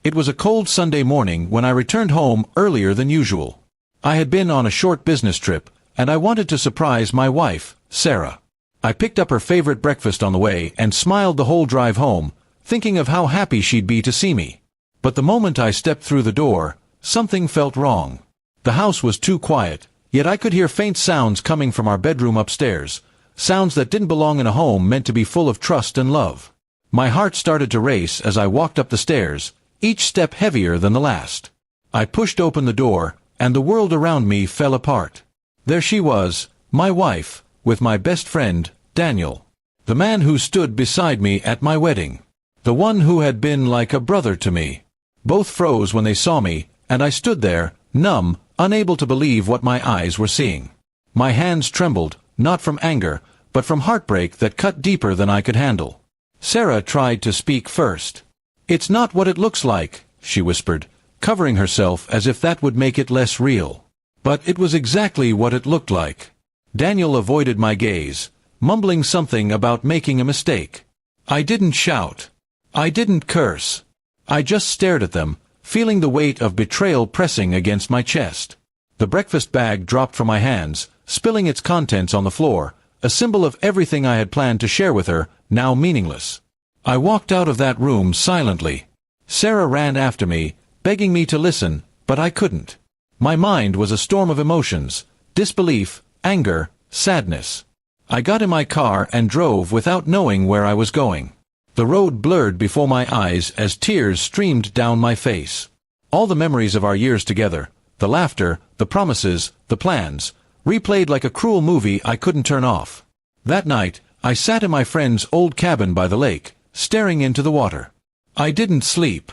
It was a cold Sunday morning when I returned home earlier than usual. I had been on a short business trip, and I wanted to surprise my wife, Sarah. I picked up her favorite breakfast on the way and smiled the whole drive home, thinking of how happy she'd be to see me. But the moment I stepped through the door, something felt wrong. The house was too quiet, yet I could hear faint sounds coming from our bedroom upstairs, sounds that didn't belong in a home meant to be full of trust and love. My heart started to race as I walked up the stairs, each step heavier than the last. I pushed open the door, and the world around me fell apart. There she was, my wife, with my best friend, Daniel. The man who stood beside me at my wedding. The one who had been like a brother to me. Both froze when they saw me, and I stood there, numb, unable to believe what my eyes were seeing. My hands trembled, not from anger, but from heartbreak that cut deeper than I could handle. Sarah tried to speak first. "It's not what it looks like," she whispered, covering herself as if that would make it less real. But it was exactly what it looked like. Daniel avoided my gaze, mumbling something about making a mistake. I didn't shout. I didn't curse. I just stared at them, feeling the weight of betrayal pressing against my chest. The breakfast bag dropped from my hands, spilling its contents on the floor, a symbol of everything I had planned to share with her, now meaningless. I walked out of that room silently. Sarah ran after me, begging me to listen, but I couldn't. My mind was a storm of emotions, disbelief, anger, sadness. I got in my car and drove without knowing where I was going. The road blurred before my eyes as tears streamed down my face. All the memories of our years together, the laughter, the promises, the plans, replayed like a cruel movie I couldn't turn off. That night, I sat in my friend's old cabin by the lake, staring into the water. I didn't sleep.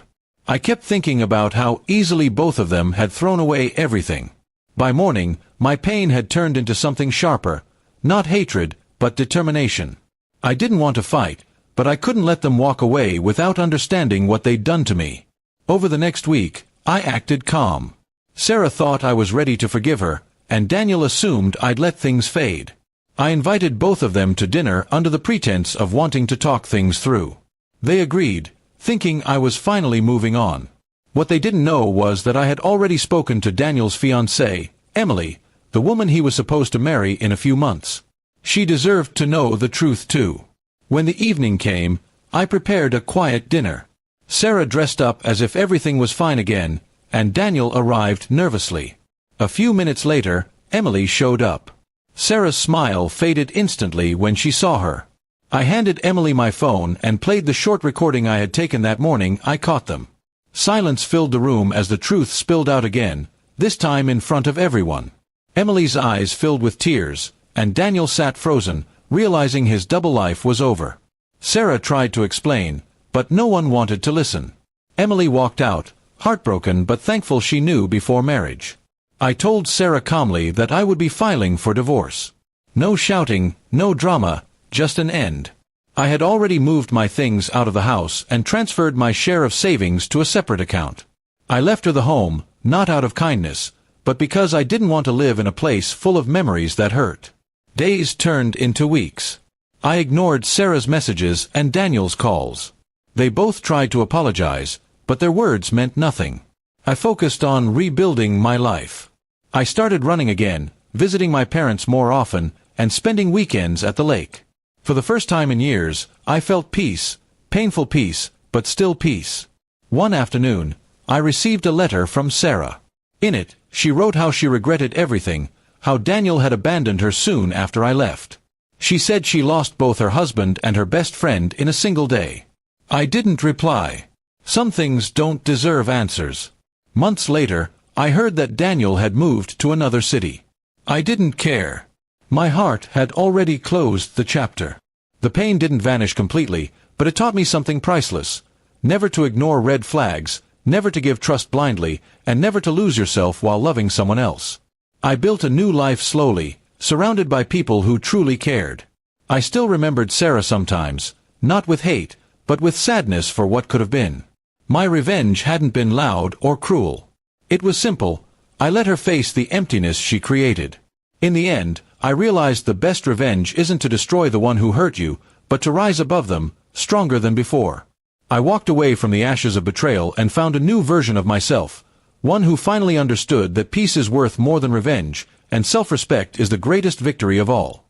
I kept thinking about how easily both of them had thrown away everything. By morning, my pain had turned into something sharper, not hatred, but determination. I didn't want to fight, but I couldn't let them walk away without understanding what they'd done to me. Over the next week, I acted calm. Sarah thought I was ready to forgive her, and Daniel assumed I'd let things fade. I invited both of them to dinner under the pretense of wanting to talk things through. They agreed, thinking I was finally moving on. What they didn't know was that I had already spoken to Daniel's fiancée, Emily, the woman he was supposed to marry in a few months. She deserved to know the truth too. When the evening came, I prepared a quiet dinner. Sarah dressed up as if everything was fine again, and Daniel arrived nervously. A few minutes later, Emily showed up. Sarah's smile faded instantly when she saw her. I handed Emily my phone and played the short recording I had taken that morning. I caught them. Silence filled the room as the truth spilled out again, this time in front of everyone. Emily's eyes filled with tears, and Daniel sat frozen, realizing his double life was over. Sarah tried to explain, but no one wanted to listen. Emily walked out, heartbroken but thankful she knew before marriage. I told Sarah calmly that I would be filing for divorce. No shouting, no drama, just an end. I had already moved my things out of the house and transferred my share of savings to a separate account. I left her the home, not out of kindness, but because I didn't want to live in a place full of memories that hurt. Days turned into weeks. I ignored Sarah's messages and Daniel's calls. They both tried to apologize, but their words meant nothing. I focused on rebuilding my life. I started running again, visiting my parents more often, and spending weekends at the lake. For the first time in years, I felt peace, painful peace, but still peace. One afternoon, I received a letter from Sarah. In it, she wrote how she regretted everything, how Daniel had abandoned her soon after I left. She said she lost both her husband and her best friend in a single day. I didn't reply. Some things don't deserve answers. Months later, I heard that Daniel had moved to another city. I didn't care. My heart had already closed the chapter. The pain didn't vanish completely, but it taught me something priceless. Never to ignore red flags, never to give trust blindly, and never to lose yourself while loving someone else. I built a new life slowly, surrounded by people who truly cared. I still remembered Sarah sometimes, not with hate, but with sadness for what could have been. My revenge hadn't been loud or cruel. It was simple. I let her face the emptiness she created. In the end, I realized the best revenge isn't to destroy the one who hurt you, but to rise above them, stronger than before. I walked away from the ashes of betrayal and found a new version of myself, one who finally understood that peace is worth more than revenge, and self-respect is the greatest victory of all.